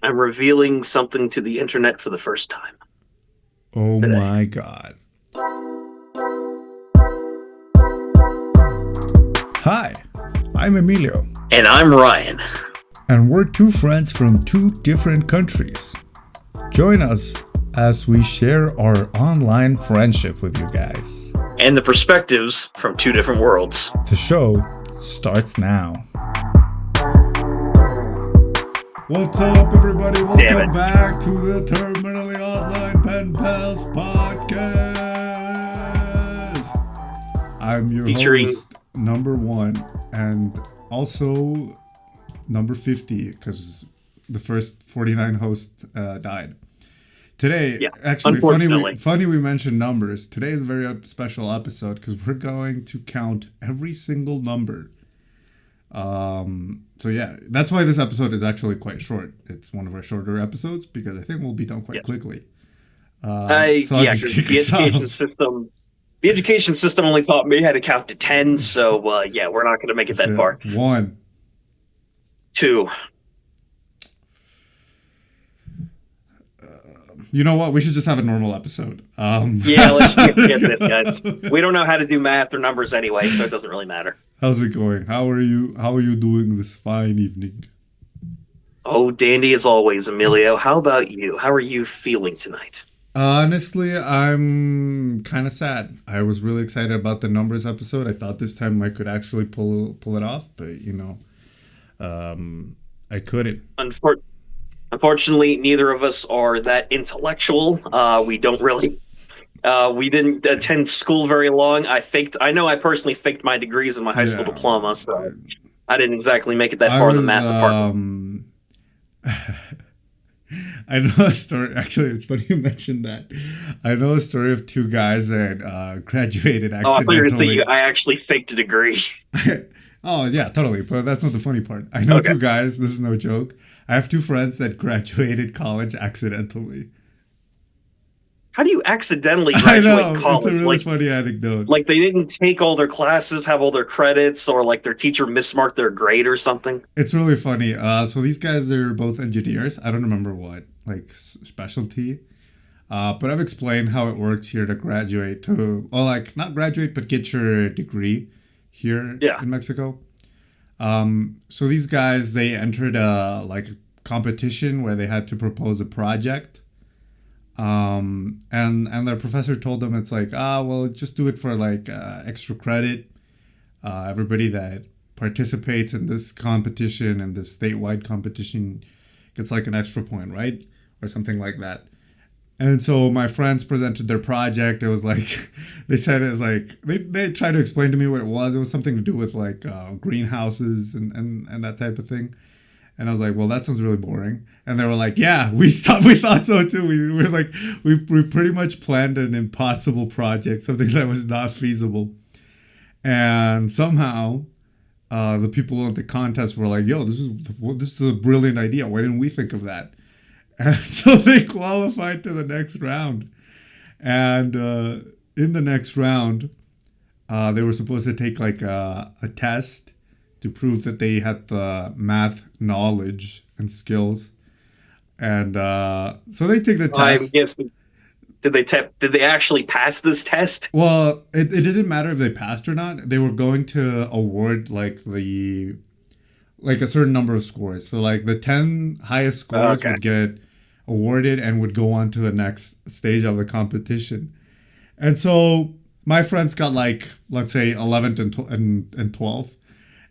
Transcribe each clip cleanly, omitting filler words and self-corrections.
I'm revealing something to the internet for the first time Oh today. my God. Hi, I'm Emilio, And I'm Ryan. and we're two friends from two different countries. Join us as we share our online friendship with you guys. And the perspectives from two different worlds. The show starts now. What's up, everybody? Welcome back to the Terminally Online Pen Pals podcast. I'm your Featuring- host, number 1, and also number 50, because the first 49 host died. Today, Yeah, actually, unfortunately. funny we mentioned numbers. Today is a very special episode because we're going to count every single number. So yeah, that's why this episode is actually quite short. It's one of our shorter episodes because I think we'll be done quite quickly. So I'll just kick us off. The education system only taught me how to count to 10, so we're not going to make it that far. 1. 2. You know what? We should just have a normal episode. Yeah, let's get this, guys. We don't know how to do math or numbers anyway, so it doesn't really matter. How's it going? How are you doing this fine evening? Oh, dandy as always, Emilio. How about you? How are you feeling tonight? Honestly, I'm kind of sad. I was really excited about the numbers episode. I thought this time I could actually pull it off, but I couldn't. Unfortunately, neither of us are that intellectual. We don't really. We didn't attend school very long. I know I personally faked my degrees in my high school diploma, so I didn't exactly make it that far in the math department. I know a story. Actually, it's funny you mentioned that. I know a story of two guys that graduated accidentally. I thought you were going to say I actually faked a degree. Oh, yeah, totally. But that's not the funny part. I know two guys. This is no joke. I have two friends that graduated college accidentally. How do you accidentally graduate college? It's a really funny anecdote. Like they didn't take all their classes, have all their credits, or like their teacher mismarked their grade or something? It's really funny. So these guys are both engineers. I don't remember what, like, specialty. But I've explained how it works here to graduate not graduate, but get your degree here in Mexico. So these guys, they entered a competition where they had to propose a project. And their professor told them it's like, just do it for extra credit. Everybody that participates in this competition and this statewide competition gets like an extra point, right? Or something like that. And so my friends presented their project. It was like, they said it was like, they tried to explain to me what it was. It was something to do with greenhouses and that type of thing. And I was like, well, that sounds really boring. And they were like, yeah, we thought so too. We were like, we pretty much planned an impossible project, something that was not feasible. And somehow, the people at the contest were like, yo, this is a brilliant idea. Why didn't we think of that? And so they qualified to the next round. And in the next round, they were supposed to take a test to prove that they had the math knowledge and skills. And so they take the test. I'm guessing, did they actually pass this test? Well, it didn't matter if they passed or not. They were going to award a certain number of scores. So the 10 highest scores would get awarded and would go on to the next stage of the competition. And so my friends got let's say 11th and 12th.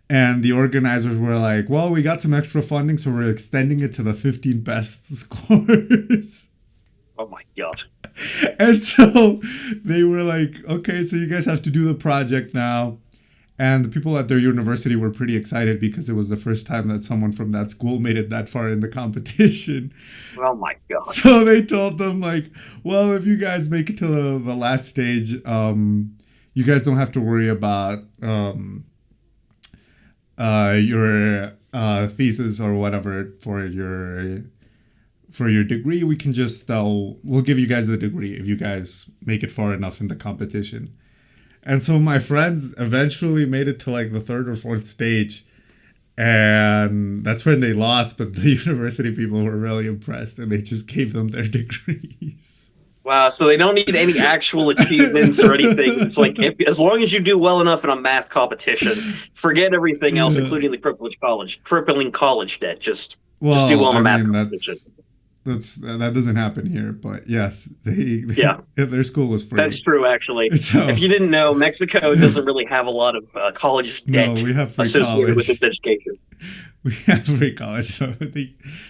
And the organizers were like, well, we got some extra funding, so we're extending it to the 15 best scores. Oh my God. And so they were like, okay, so you guys have to do the project now. And the people at their university were pretty excited because it was the first time that someone from that school made it that far in the competition. Oh my God. So they told them well, if you guys make it to the last stage, you guys don't have to worry about your thesis or whatever for your degree. We can just we'll give you guys the degree if you guys make it far enough in the competition. And so my friends eventually made it to the third or fourth stage, And that's when they lost, but the university people were really impressed and they just gave them their degrees. Wow, so they don't need any actual achievements or anything. It's like as long as you do well enough in a math competition, forget everything else, Yeah. including the crippling college debt. Just do Well, well in I a math mean, competition. that doesn't happen here, but yes, Yeah, their school was that's free. true. Actually, So if you didn't know, Mexico doesn't really have a lot of college no, debt we have free associated with its college. education. We have free college, so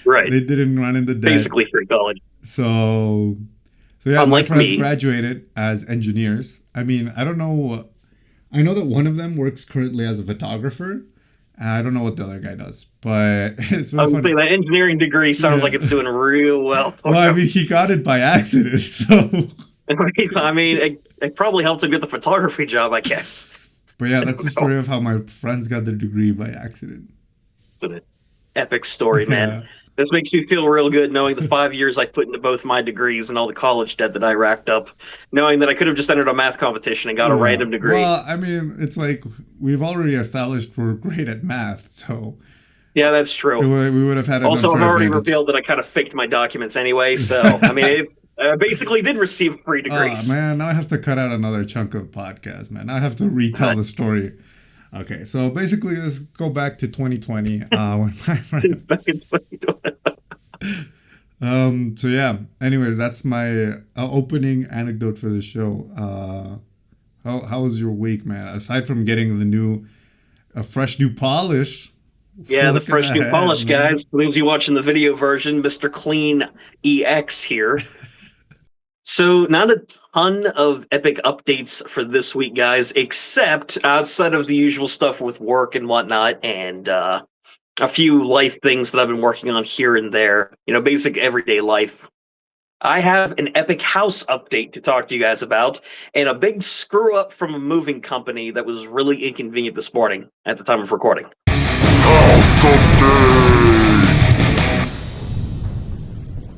Right, they didn't run into debt. basically free college. So yeah, my Unlike friends me, graduated as engineers. I mean, I don't know. I know that one of them works currently as a photographer. I don't know what the other guy does, but it's I really would say funny. that engineering degree sounds like it's Yeah. doing real well for Well, I him. mean, he got it by accident, so. I mean, it probably helped him get the photography job, I guess. But yeah, that's the story of how my friends got their degree by accident. It's an epic story, man. Yeah. This makes me feel real good knowing the 5 years I put into both my degrees and all the college debt that I racked up, knowing that I could have just entered a math competition and got a Yeah. random degree. Well, I mean, it's like we've already established we're great at math, so Yeah, that's true. we would have had an Also, I've unfair already advantage. revealed that I kind of faked my documents anyway, so I mean, I basically did receive 3 degrees. Oh man, now I have to cut out another chunk of the podcast, man. Now I have to retell the story. Okay, so basically, let's go back to 2020 when my friend. Back in 2020. So yeah. Anyways, that's my opening anecdote for the show. How was your week, man? Aside from getting a fresh new polish. Yeah, the Looking fresh new ahead, polish, man. guys. For those of you watching the video version, Mr. Clean EX here. So, not a ton of epic updates for this week, guys, except outside of the usual stuff with work and whatnot, and a few life things that I've been working on here and there. You know, basic everyday life. I have an epic house update to talk to you guys about, and a big screw up from a moving company that was really inconvenient this morning at the time of recording.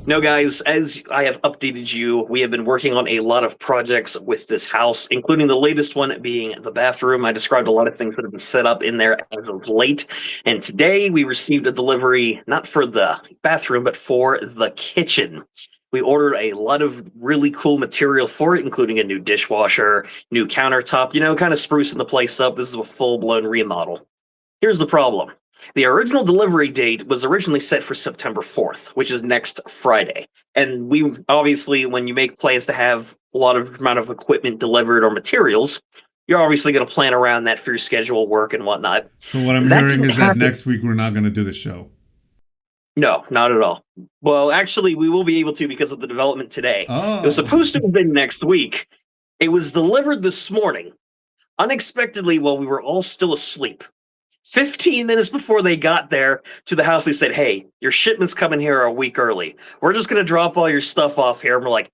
No, guys, as I have updated you, we have been working on a lot of projects with this house, including the latest one being the bathroom. I described a lot of things that have been set up in there as of late. And today we received a delivery, not for the bathroom, but for the kitchen. We ordered a lot of really cool material for it, including a new dishwasher, new countertop, you know, kind of sprucing the place up. This is a full-blown remodel. Here's the problem. The original delivery date was originally set for September 4th, which is next Friday. And we obviously, when you make plans to have a lot of amount of equipment delivered or materials, you're obviously going to plan around that for your schedule, work, and whatnot. So what I'm That hearing didn't is that happen. next week we're not going to do the show. No, not at all. Well, actually, we will be able to because of the development today. Oh. It was supposed to have been next week. It was delivered this morning, unexpectedly while we were all still asleep. 15 minutes before they got there to the house, they said, "Hey, your shipment's coming here a week early. We're just going to drop all your stuff off here." And we're like,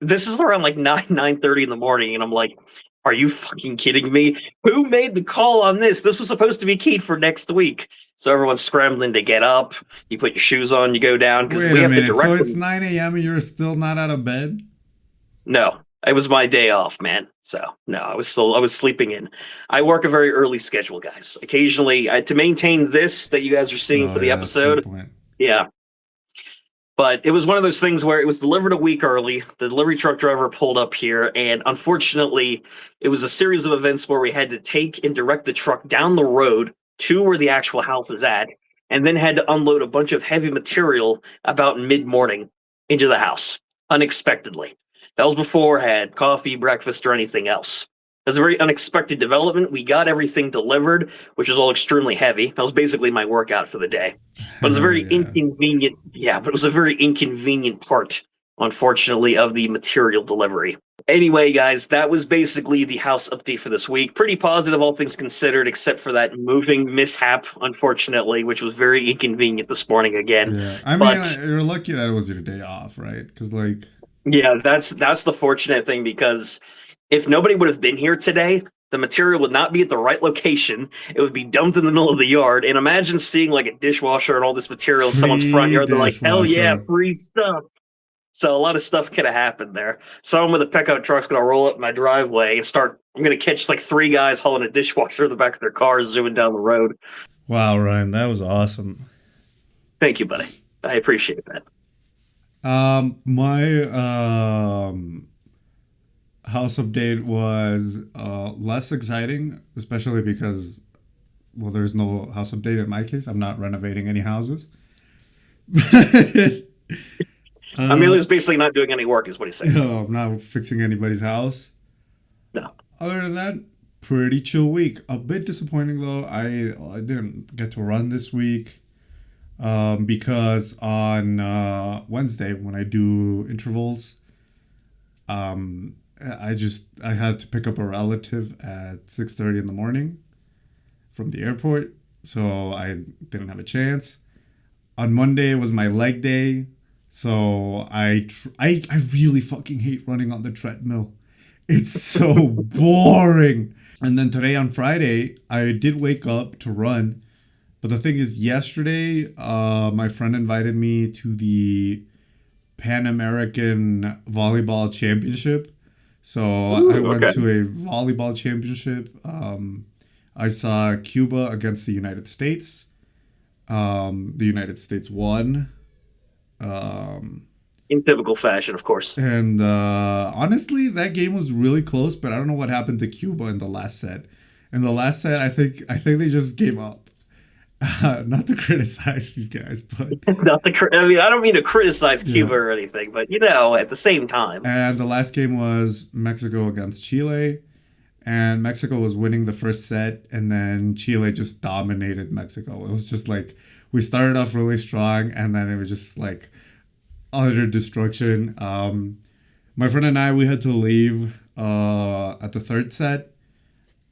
this is around like 9:30 in the morning. And I'm like, are you fucking kidding me? Who made the call on this? This was supposed to be keyed for next week. So everyone's scrambling to get up. You put your shoes on, you go down. Because Wait we a have to minute. So direct it's them. 9 a.m. and you're still not out of bed? No, it was my day off, man. So no, I was sleeping in. I work a very early schedule, guys. Occasionally, to maintain this that you guys are seeing for the That's a good episode. point. Yeah. But it was one of those things where it was delivered a week early. The delivery truck driver pulled up here, and unfortunately, it was a series of events where we had to take and direct the truck down the road to where the actual house is at, and then had to unload a bunch of heavy material about mid-morning into the house, unexpectedly. That was before I had coffee, breakfast, or anything else. It was a very unexpected development. We got everything delivered, which was all extremely heavy. That was basically my workout for the day. But it was a very inconvenient, but it was a very inconvenient part, unfortunately, of the material delivery. Anyway, guys, that was basically the house update for this week. Pretty positive, all things considered, except for that moving mishap, unfortunately, which was very inconvenient this morning again. Yeah. I mean, you're lucky that it was your day off, right? Because, yeah, that's the fortunate thing, because if nobody would have been here today, the material would not be at the right location. It would be dumped in the middle of the yard. And imagine seeing like a dishwasher and all this material in someone's front yard. They're like, hell yeah, free stuff. So a lot of stuff could have happened there. Someone with a pickup truck's going to roll up my driveway and I'm going to catch like 3 guys hauling a dishwasher in the back of their cars zooming down the road. Wow, Ryan, that was awesome. Thank you, buddy. I appreciate that. My house update was less exciting, especially because, well, there's no house update in my case. I'm not renovating any houses. uh, Emilio's basically not doing any work, is what he's saying. I'm not fixing anybody's house. No. Other than that, pretty chill week. A bit disappointing though. I didn't get to run this week because on Wednesday when I do intervals, I had to pick up a relative at 6:30 in the morning from the airport, so I didn't have a chance. On Monday was my leg day, so I really fucking hate running on the treadmill. It's so boring. And then today on Friday, I did wake up to run. But the thing is, yesterday, my friend invited me to the Panamerican Volleyball Championship. So I Ooh, went okay. to a volleyball championship. I saw Cuba against the United States. The United States won. Um, In typical fashion, of course. And honestly, that game was really close, but I don't know what happened to Cuba in the last set. In the last set, I think they just gave up. Not to criticize these guys, but Not the. I mean, I don't mean to criticize yeah. Cuba or anything, but at the same time, And the last game was Mexico against Chile, and Mexico was winning the first set, and then Chile just dominated Mexico. It was just like we started off really strong, and then it was just like utter destruction. My friend and I, we had to leave at the third set,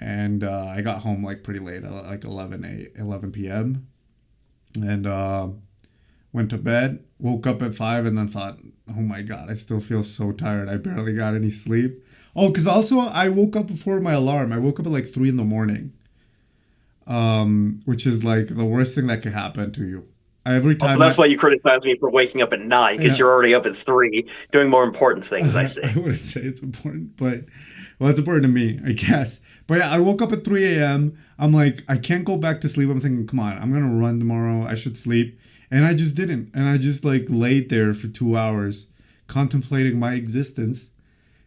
and I got home like pretty late, like 11 p.m. and went to bed. Woke up at 5 and then thought, oh my god, I still feel so tired. I barely got any sleep. Oh, because also I woke up before my alarm. I woke up at like 3 in the morning, which is like the worst thing that could happen to you. Every also time that's why you criticize me for waking up at 9 because yeah, you're already up at 3 doing more important things. I I see. wouldn't say it's important, but well, it's important to me, I guess. But yeah, I woke up at 3 a.m. I'm like, I can't go back to sleep. I'm thinking, come on, I'm gonna run tomorrow. I should sleep, and I just didn't. And I just like laid there for 2 hours, contemplating my existence.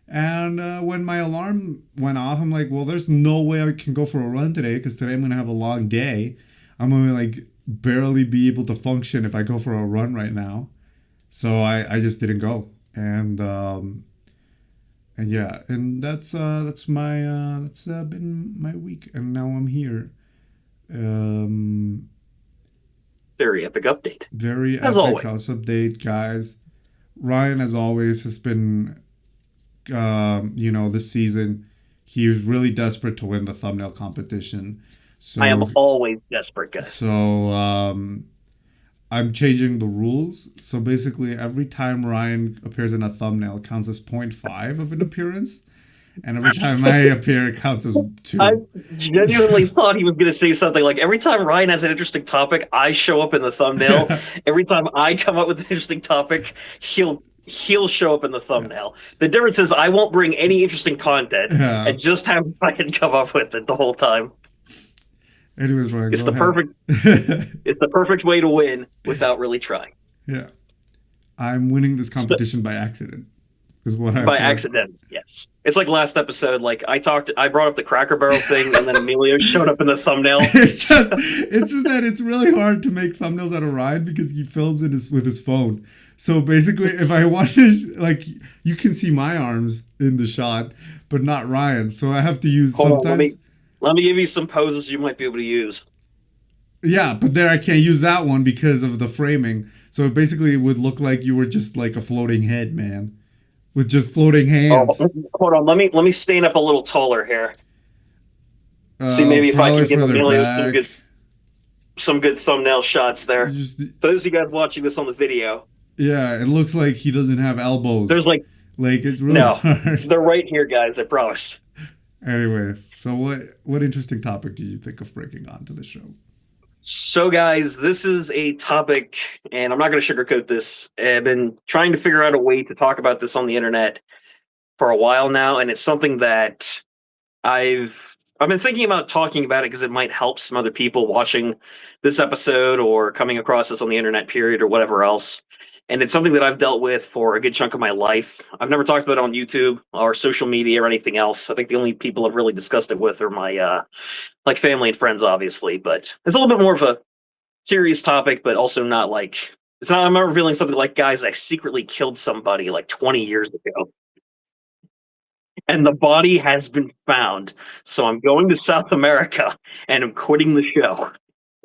And when my alarm went off, I'm like, well, there's no way I can go for a run today because today I'm gonna have a long day. I'm gonna like barely be able to function if I go for a run right now. So I just didn't go. And yeah, and that's been my week, and now I'm here. Um, Very epic update, Very as epic always. house update, guys. Ryan, as always, has been, this season, he was really desperate to win the thumbnail competition. I am So, always desperate, guys. so I'm changing the rules. So basically, every time Ryan appears in a thumbnail, it counts as point 0.5 of an appearance. And every time I appear, it counts as I 2. genuinely thought he was going to say something like, every time Ryan has an interesting topic, I show up in the thumbnail. Yeah. Every time I come up with an interesting topic, he'll show up in the Yeah. thumbnail. The difference is I won't bring any interesting content Yeah. and just have Ryan come up with it the whole time. Anyways, Ryan, It's go the perfect ahead. it's the perfect way to win without really trying. Yeah. I'm winning this So, competition by accident, is what I've by learned. accident, yes. It's like last episode, like I brought up the Cracker Barrel thing, and then Emilio showed up in the thumbnail. It's just that it's really hard to make thumbnails out of Ryan because he films it with his phone. So basically, if I want to, like, you can see my arms in the shot, but not Ryan. So I have to use Hold on, sometimes. let me give you some poses you might be able to use. Yeah, but there I can't use that one because of the framing. So basically, it would look like you were just like a floating head, man, with just floating Oh, hands. hold on, let me stand up a little taller here. See maybe if I Probably can give further Emilio back. some good thumbnail shots there. Just For those of you guys watching this on the video, yeah, it looks like he doesn't have there's elbows. like Like it's really no, hard. they're right here, guys. I promise. Anyways, so what interesting topic did you think of breaking onto the show? So, guys, this is a topic, and I'm not going to sugarcoat this. I've been trying to figure out a way to talk about this on the internet for a while now, and it's something that I've I've been thinking about talking about it because it might help some other people watching this episode or coming across this on the internet, period, or whatever else. And it's something that I've dealt with for a good chunk of my life. I've never talked about it on YouTube or social media or anything else. I think the only people I've really discussed it with are my like family and friends, obviously. But it's a little bit more of a serious topic, but also not like it's not. I'm not revealing something like, guys, I secretly killed somebody like 20 years ago, and the body has been found. So I'm going to South America and I'm quitting the show.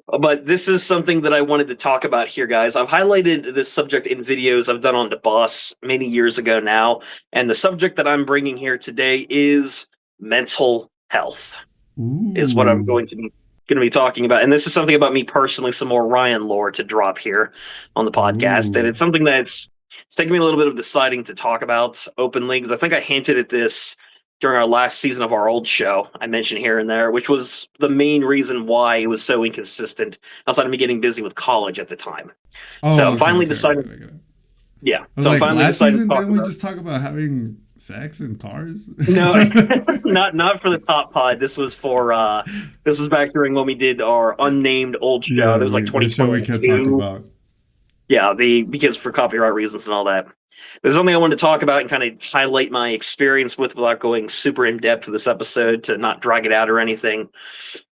But this is something that I wanted to talk about here, guys. I've highlighted this subject in videos I've done on the boss many years ago now, and the subject that I'm bringing here today is mental health. Is what I'm Ooh. going to be talking about. And this is something about me personally, some more Rian lore to drop here on the podcast. And Ooh. it's something that's it's taken me a little bit of deciding to talk about openly because I think I hinted at this during our last season of our old show. I mentioned here and there, which was the main reason why it was so inconsistent outside of me getting busy with college at the time. So Oh, I'm okay, finally okay, I get deciding, it, I get it. yeah. I was So I'm like, finally last deciding to season, talk didn't we about just talk about having sex in cars? no, not for the top pod. This was back during when we did our unnamed old show. Yeah, That was like the show we can't talk 2022. about. Yeah, the because for copyright reasons and all that. There's something I wanted to talk about and kind of highlight my experience with without going super in depth to this episode to not drag it out or anything.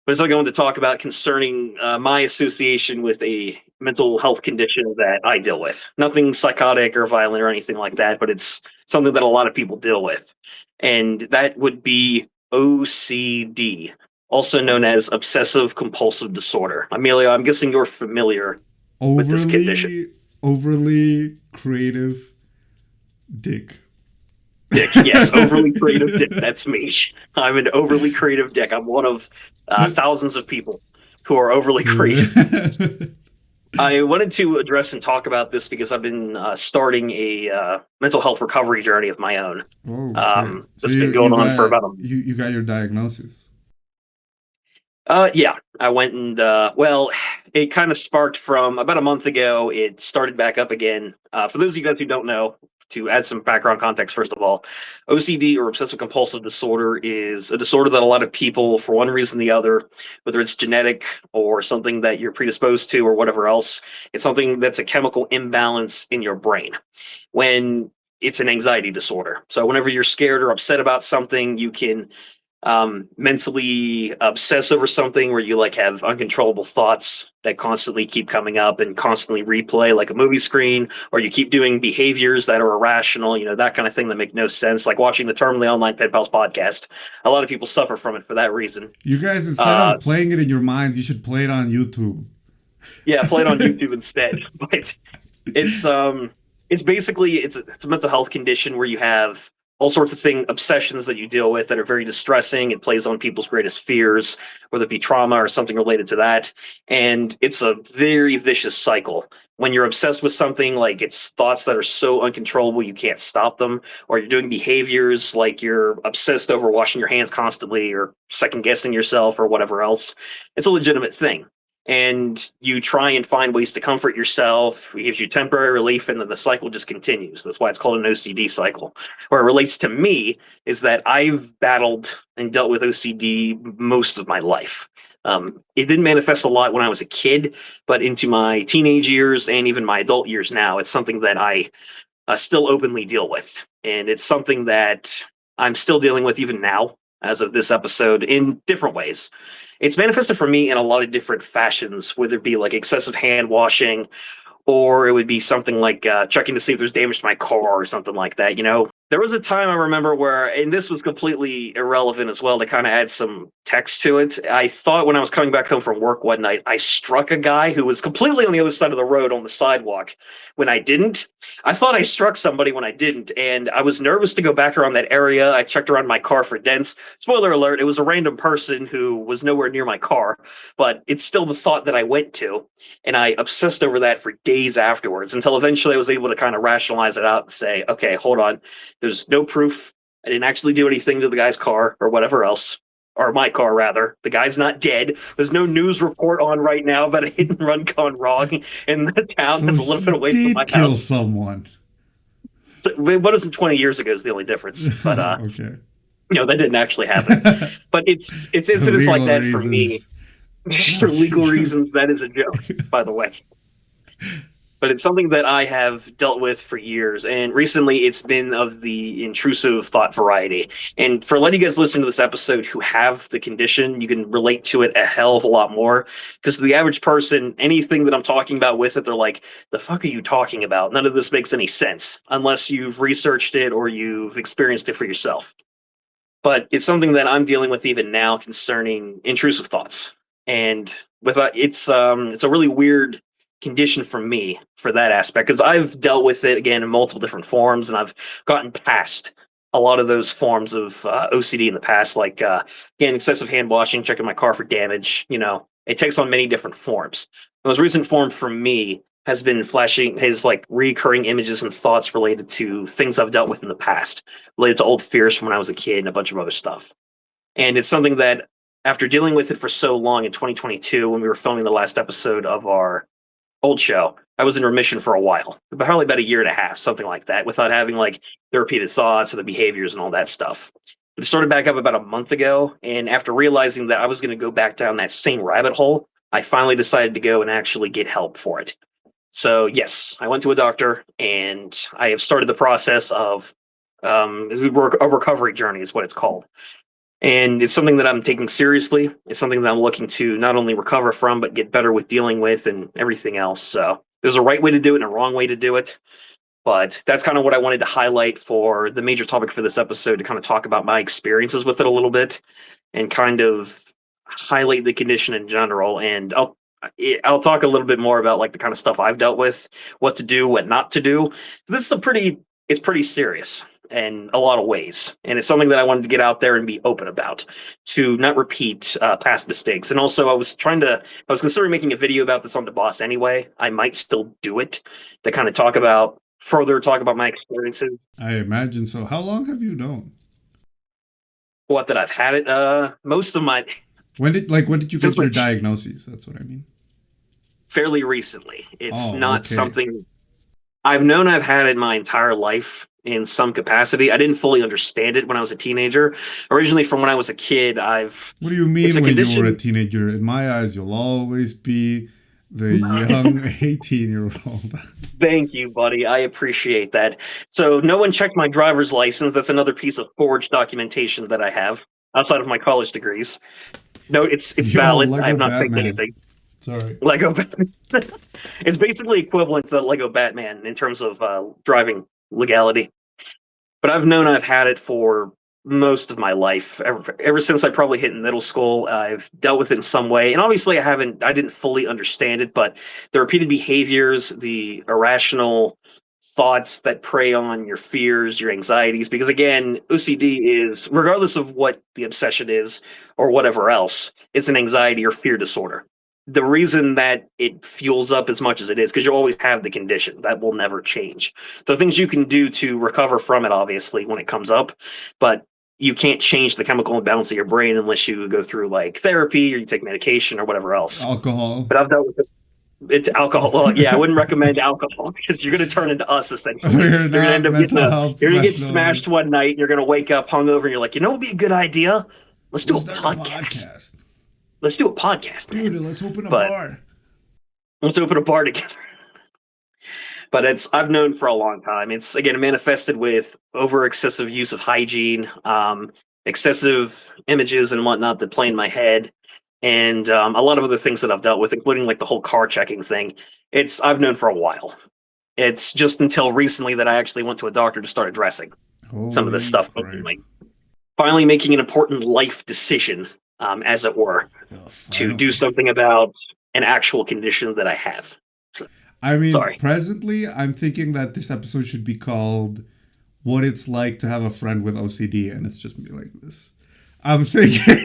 But it's something I wanted to talk about concerning my association with a mental health condition that I deal with. Nothing psychotic or violent or anything like that, but it's something that a lot of people deal with. And that would be OCD, also known as obsessive compulsive disorder. Emilio, I'm guessing you're familiar with this condition. Overly creative dick. Dick, yes, overly creative dick. That's me. I'm an overly creative dick. I'm one of thousands of people who are overly creative. I wanted to address and talk about this because I've been starting a mental health recovery journey of my own. Oh, okay. So That's been going on for about a you got your diagnosis. yeah. I went and well, it kind of sparked from about a month ago. It started back up again. For those of you guys who don't know, to add some background context, first of all, OCD or obsessive compulsive disorder is a disorder that a lot of people, for one reason or the other, whether it's genetic or something that you're predisposed to or whatever else, it's something that's a chemical imbalance in your brain. When it's an anxiety disorder. So whenever you're scared or upset about something, you can mentally obsess over something where you like have uncontrollable thoughts that constantly keep coming up and constantly replay like a movie screen, or you keep doing behaviors that are irrational, that kind of thing that make no sense, like watching the Terminally Online Pen Pals podcast. A lot of people suffer from it for that reason. You guys, instead of playing it in your minds, you should play it on YouTube. Yeah, play it on YouTube instead. But it's basically it's a mental health condition where you have all sorts of obsessions that you deal with that are very distressing. It plays on people's greatest fears, whether it be trauma or something related to that. And it's a very vicious cycle. When you're obsessed with something, like it's thoughts that are so uncontrollable you can't stop them, or you're doing behaviors like you're obsessed over washing your hands constantly or second guessing yourself or whatever else. It's a legitimate thing. And you try and find ways to comfort yourself. It gives you temporary relief, and then the cycle just continues. That's why it's called an OCD cycle. Where it relates to me is that I've battled and dealt with OCD most of my life. It didn't manifest a lot when I was a kid, but into my teenage years and even my adult years now, it's something that I still openly deal with. And it's something that I'm still dealing with even now, as of this episode, in different ways. It's manifested for me in a lot of different fashions, whether it be like excessive hand washing, or it would be something like checking to see if there's damage to my car or something like that. There was a time I remember where, and this was completely irrelevant as well, to kind of add some text to it. I thought when I was coming back home from work one night, I struck a guy who was completely on the other side of the road on the sidewalk when I didn't. I thought I struck somebody when I didn't, and I was nervous to go back around that area. I checked around my car for dents. Spoiler alert, it was a random person who was nowhere near my car, but it's still the thought that I went to. And I obsessed over that for days afterwards until eventually I was able to kind of rationalize it out and say, okay, hold on. There's no proof. I didn't actually do anything to the guy's car or whatever else, or my car rather. The guy's not dead. There's no news report on right now about a hit and run gone wrong in the town So that's a little bit away from my did kill house. someone. So, what was it 20 years ago is the only difference. But Okay. No, that didn't actually happen. But it's For incidents like legal that for me. reasons. For That's legal true. reasons, that is a joke, by the way. But it's something that I have dealt with for years, and recently it's been of the intrusive thought variety. And for letting you guys listen to this episode who have the condition, you can relate to it a hell of a lot more. Because the average person, anything that I'm talking about with it, they're like, "The fuck are you talking about? None of this makes any sense unless you've researched it or you've experienced it for yourself." But it's something that I'm dealing with even now concerning intrusive thoughts. And with it's a really weird condition for me for that aspect because I've dealt with it again in multiple different forms and I've gotten past a lot of those forms of OCD in the past, like again excessive hand washing, checking my car for damage. It takes on many different forms. The most recent form for me has been flashing his like recurring images and thoughts related to things I've dealt with in the past, related to old fears from when I was a kid and a bunch of other stuff. And it's something that after dealing with it for so long in 2022, when we were filming the last episode of our old show, I was in remission for a while, probably about a year and a half, something like that, without having like the repeated thoughts or the behaviors and all that stuff. It started back up about a month ago. And after realizing that I was going to go back down that same rabbit hole, I finally decided to go and actually get help for it. So yes, I went to a doctor and I have started the process of a recovery journey is what it's called. And it's something that I'm taking seriously. It's something that I'm looking to not only recover from, but get better with dealing with and everything else. So there's a right way to do it and a wrong way to do it. But that's kind of what I wanted to highlight for the major topic for this episode to kind of talk about my experiences with it a little bit and kind of highlight the condition in general. And I'll talk a little bit more about like the kind of stuff I've dealt with, what to do, what not to do. This is it's pretty serious in a lot of ways, and it's something that I wanted to get out there and be open about to not repeat past mistakes. And also, I was considering making a video about this on the boss anyway. I might still do it to kind of talk about my experiences. I imagine so. How long have you known? What that I've had it. Most of my When did you since get my your diagnosis? That's what I mean. fairly recently. It's Oh, not okay. something I've known I've had it my entire life in some capacity. I didn't fully understand it when I was a teenager. Originally, from when I was a kid, What do you it's mean a when you were a condition. teenager? In my eyes, you'll always be the young 18-year-old. Thank you, buddy. I appreciate that. So, no one checked my driver's license. That's another piece of forged documentation that I have outside of my college degrees. No, it's Yo, valid. I Lego have not faked Batman. anything. Sorry. Lego Batman. It's basically equivalent to Lego Batman in terms of driving legality. But I've known I've had it for most of my life. Ever since I probably hit middle school, I've dealt with it in some way. And obviously, I didn't fully understand it, but the repeated behaviors, the irrational thoughts that prey on your fears, your anxieties, because again, OCD is, regardless of what the obsession is or whatever else, it's an anxiety or fear disorder. The reason that it fuels up as much as it is because you always have the condition that will never change. The things you can do to recover from it, obviously, when it comes up, but you can't change the chemical imbalance of your brain unless you go through like therapy or you take medication or whatever else. Alcohol. But I've dealt with it. It's alcohol. Well, yeah, I wouldn't recommend alcohol because you're going to turn into us essentially. We're You're going to not end up getting mental health you're going to get smashed professionals. one night. And you're going to wake up hungover, and you're like, what would be a good idea? Let's do Let's a start a podcast. podcast. Let's do a podcast, Dude, man. let's open a But bar. let's open a bar together. But I've known for a long time. It's again manifested with over excessive use of hygiene, excessive images and whatnot that play in my head, and a lot of other things that I've dealt with, including like the whole car checking thing. I've known for a while. It's just until recently that I actually went to a doctor to start addressing some of this Holy stuff crap. openly. Finally, making an important life decision, as it were, Oh, to do finally. something about an actual condition that I have. So, I mean, sorry. presently, I'm thinking that this episode should be called What It's Like to Have a Friend with OCD, and it's just me like this. I'm thinking.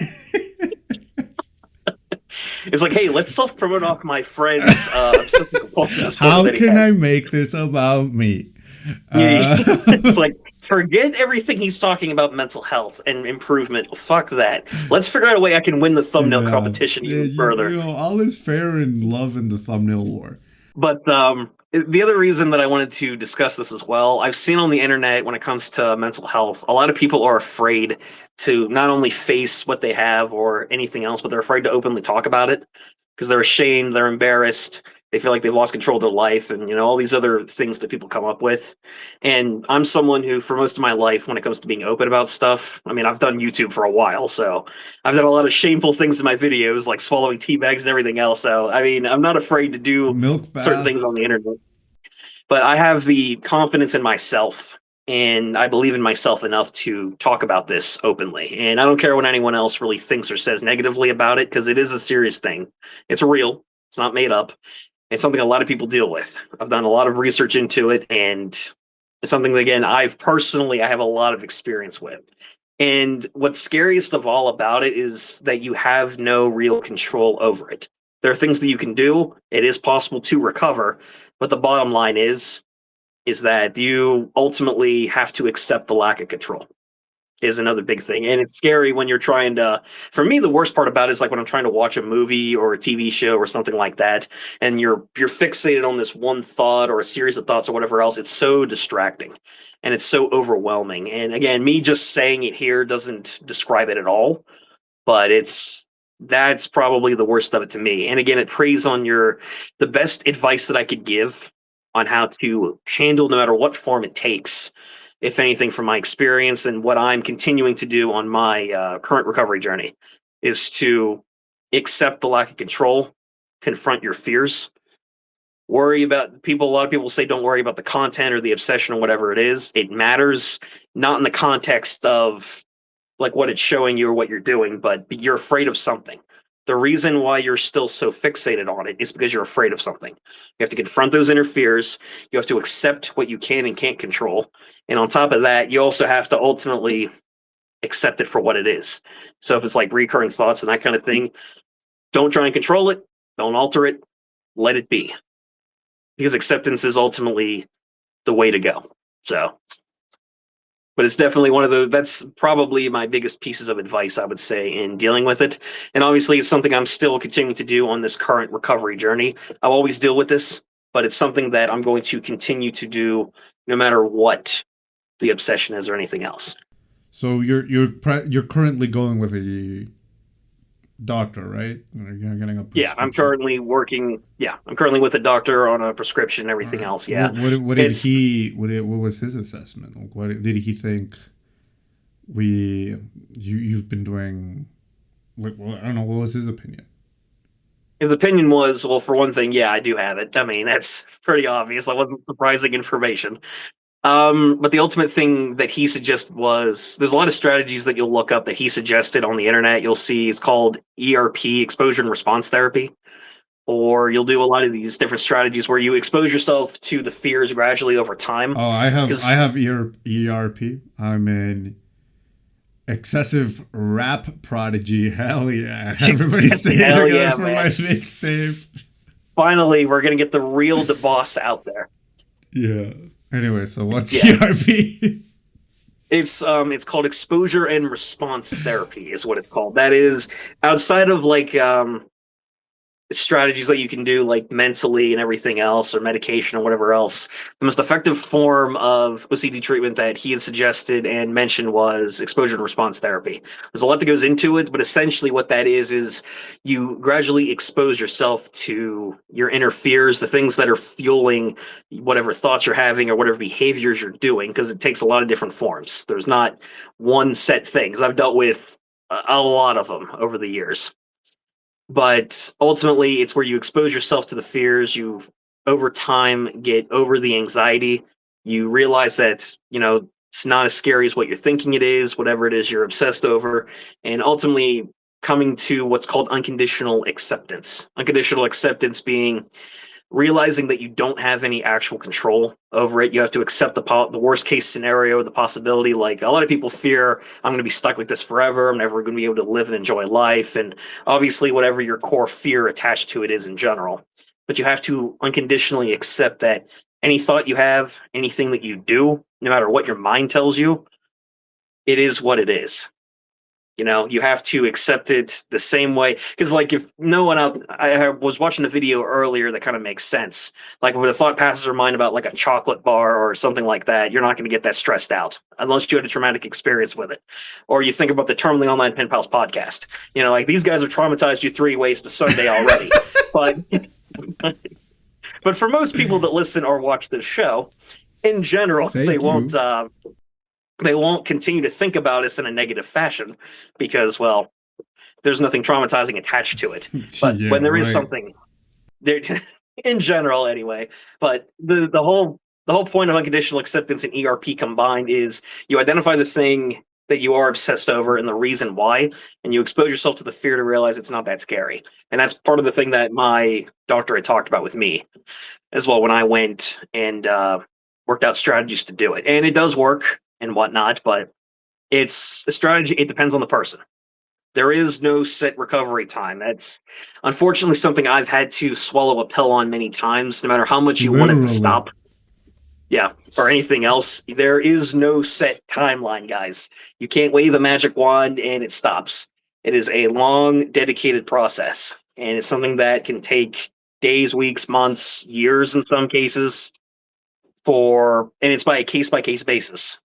It's like, hey, let's self promote off my friend's obsessive compulsive disorder How that he can I has. make this about me? Yeah, Uh, it's like, forget everything he's talking about mental health and improvement. Fuck that. Let's figure out a way I can win the thumbnail yeah. competition Yeah, even further. all is fair in love in the thumbnail war. But The other reason that I wanted to discuss this as well, I've seen on the internet when it comes to mental health, a lot of people are afraid to not only face what they have or anything else, but they're afraid to openly talk about it because they're ashamed, they're embarrassed, they feel like they've lost control of their life, and all these other things that people come up with. And I'm someone who, for most of my life, when it comes to being open about stuff, I mean, I've done YouTube for a while, so I've done a lot of shameful things in my videos, like swallowing tea bags and everything else. So, I mean, I'm not afraid to do Milk certain things bath. on the internet, but I have the confidence in myself and I believe in myself enough to talk about this openly. And I don't care what anyone else really thinks or says negatively about it because it is a serious thing. It's real, it's not made up. It's something a lot of people deal with. I've done a lot of research into it, and it's something that, again, I have a lot of experience with. And what's scariest of all about it is that you have no real control over it. There are things that you can do. It is possible to recover, but the bottom line is that you ultimately have to accept the lack of control is another big thing. And it's scary when you're trying to, for me, the worst part about it is like when I'm trying to watch a movie or a TV show or something like that, and you're fixated on this one thought or a series of thoughts or whatever else. It's so distracting and it's so overwhelming. And again, me just saying it here doesn't describe it at all, but that's probably the worst of it to me. And again, it preys on the best advice that I could give on how to handle no matter what form it takes, if anything, from my experience and what I'm continuing to do on my current recovery journey, is to accept the lack of control, confront your fears, worry about people. A lot of people say don't worry about the content or the obsession or whatever it is. It matters not in the context of like what it's showing you or what you're doing, but you're afraid of something. The reason why you're still so fixated on it is because you're afraid of something. You have to confront those inner fears. You have to accept what you can and can't control. And on top of that, you also have to ultimately accept it for what it is. So if it's like recurring thoughts and that kind of thing, don't try and control it. Don't alter it. Let it be. Because acceptance is ultimately the way to go. So, but it's definitely one of those, that's probably my biggest pieces of advice, I would say, in dealing with it. And obviously it's something I'm still continuing to do on this current recovery journey. I'll always deal with this, but it's something that I'm going to continue to do no matter what the obsession is or anything else. So you're currently going with a doctor, right? You're getting a Yeah, prescription. I'm currently with a doctor on a prescription and All everything right. else. Yeah. What did It's he what was his assessment? Like, what did he think you've been doing? Like, well, I don't know. What was his opinion? His opinion was, well, for one thing, yeah, I do have it. I mean, that's pretty obvious. That wasn't surprising information. But the ultimate thing that he suggested was there's a lot of strategies that you'll look up that he suggested on the internet. You'll see it's called ERP, exposure and response therapy, or you'll do a lot of these different strategies where you expose yourself to the fears gradually over time. Oh, I Because have ERP. I'm an excessive rap prodigy. Hell yeah! Everybody stay hell together yeah, for my man! mixtape. Finally, we're gonna get the real DeBoss out there. Yeah. Anyway, so what's Yeah, ERP? it's called exposure and response therapy is what it's called. That is outside of like strategies that you can do like mentally and everything else or medication or whatever else. The most effective form of OCD treatment that he had suggested and mentioned was exposure and response therapy. There's a lot that goes into it, but essentially what that is you gradually expose yourself to your inner fears, the things that are fueling whatever thoughts you're having or whatever behaviors you're doing, because it takes a lot of different forms. There's not one set thing, because I've dealt with a lot of them over the years, but ultimately it's where you expose yourself to the fears, you over time get over the anxiety, you realize that it's not as scary as what you're thinking it is, whatever it is you're obsessed over, and ultimately coming to what's called unconditional acceptance being realizing that you don't have any actual control over it. You have to accept the worst case scenario, the possibility. Like a lot of people fear, I'm going to be stuck like this forever. I'm never going to be able to live and enjoy life. And obviously, whatever your core fear attached to it is in general. But you have to unconditionally accept that any thought you have, anything that you do, no matter what your mind tells you, it is what it is. You have to accept it the same way. Because, like, if no one out, I was watching a video earlier that kind of makes sense. Like, when a thought passes your mind about like a chocolate bar or something like that, you're not going to get that stressed out unless you had a traumatic experience with it. Or you think about the Terminally Online Pen Pals podcast. Like, these guys have traumatized you 3 ways to Sunday already. But for most people that listen or watch this show, in general, they won't continue to think about us in a negative fashion because, well, there's nothing traumatizing attached to it. But Yeah, when there is right. something, there, in general, anyway. But the whole point of unconditional acceptance and ERP combined is you identify the thing that you are obsessed over and the reason why, and you expose yourself to the fear to realize it's not that scary. And that's part of the thing that my doctor had talked about with me as well when I went and worked out strategies to do it. And it does work and whatnot, but it's a strategy. It depends on the person. There is no set recovery time. That's unfortunately something I've had to swallow a pill on many times, no matter how much you want it to stop. Yeah, or anything else. There is no set timeline, guys. You can't wave a magic wand and it stops. It is a long, dedicated process, and it's something that can take days, weeks, months, years in some cases, and it's by a case-by-case basis.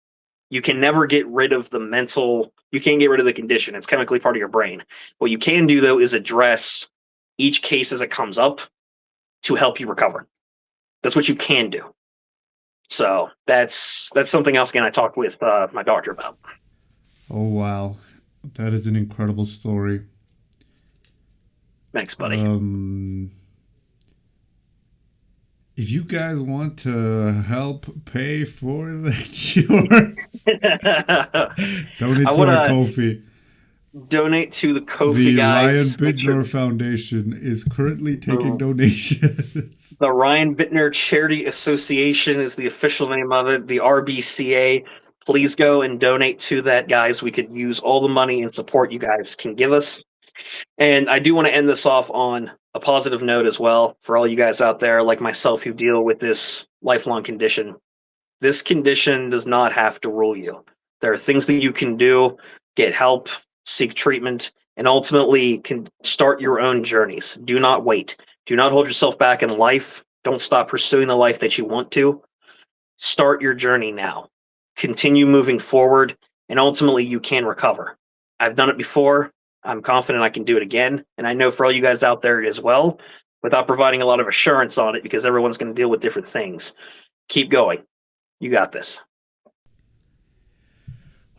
You can never get rid of you can't get rid of the condition. It's chemically part of your brain. What you can do, though, is address each case as it comes up to help you recover. That's what you can do. So that's something else, again, I talked with my doctor about. Oh, wow. That is an incredible story. Thanks, buddy. If you guys want to help pay for the cure, donate to our Ko-fi. Donate to the Ko-fi, guys. The Rian Bittner Foundation is currently taking donations. The Rian Bittner Charity Association is the official name of it, the RBCA. Please go and donate to that, guys. We could use all the money and support you guys can give us. And I do want to end this off on a positive note as well for all you guys out there like myself who deal with this lifelong condition. This condition does not have to rule you. There are things that you can do, get help, seek treatment, and ultimately can start your own journeys. Do not wait. Do not hold yourself back in life. Don't stop pursuing the life that you want to. Start your journey now. Continue moving forward, and ultimately you can recover. I've done it before. I'm confident I can do it again. And I know for all you guys out there as well, without providing a lot of assurance on it, because everyone's going to deal with different things. Keep going. You got this.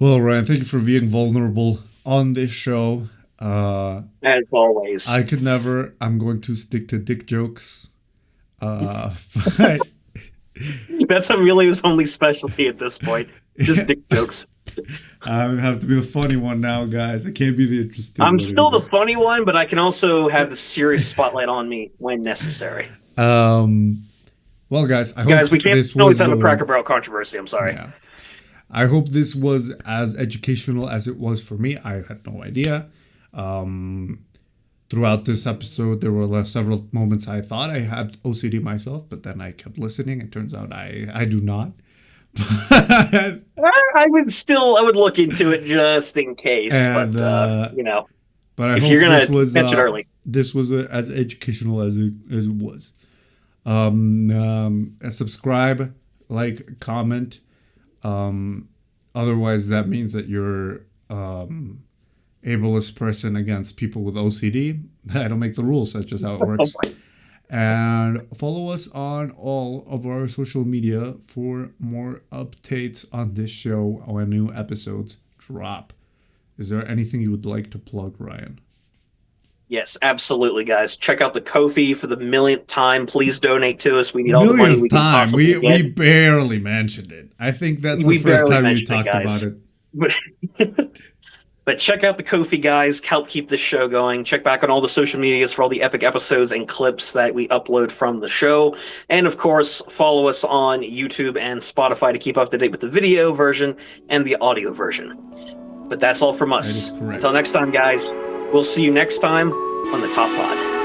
Well, Ryan, thank you for being vulnerable on this show. As always. I could never. I'm going to stick to dick jokes. But that's Emilio's only specialty at this point. Just dick jokes. I have to be the funny one now, guys. I can't be the interesting one. I'm still the funny one, but I can also have the serious spotlight on me when necessary. Well, guys, I hope we can't always have a Cracker Barrel controversy. I'm sorry. Yeah. I hope this was as educational as it was for me. I had no idea. Throughout this episode, there were several moments I thought I had OCD myself, but then I kept listening. It turns out I do not. I would look into it just in case, but But I if hope you're gonna this was catch it early. This was as educational as it was. Subscribe, like, comment. Otherwise, that means that you're ableist person against people with OCD. I don't make the rules. That's just how it works. And follow us on all of our social media for more updates on this show when new episodes drop. Is there anything you would like to plug, Ryan? Yes, absolutely, guys. Check out the Ko-fi for the millionth time. Please donate to us. We need all the money we can possibly get. We barely mentioned it. I think that's the first time you talked about it. But check out the Ko-fi, guys. Help keep this show going. Check back on all the social medias for all the epic episodes and clips that we upload from the show. And, of course, follow us on YouTube and Spotify to keep up to date with the video version and the audio version. But that's all from us. That is correct. Until next time, guys. We'll see you next time on the Top Pod.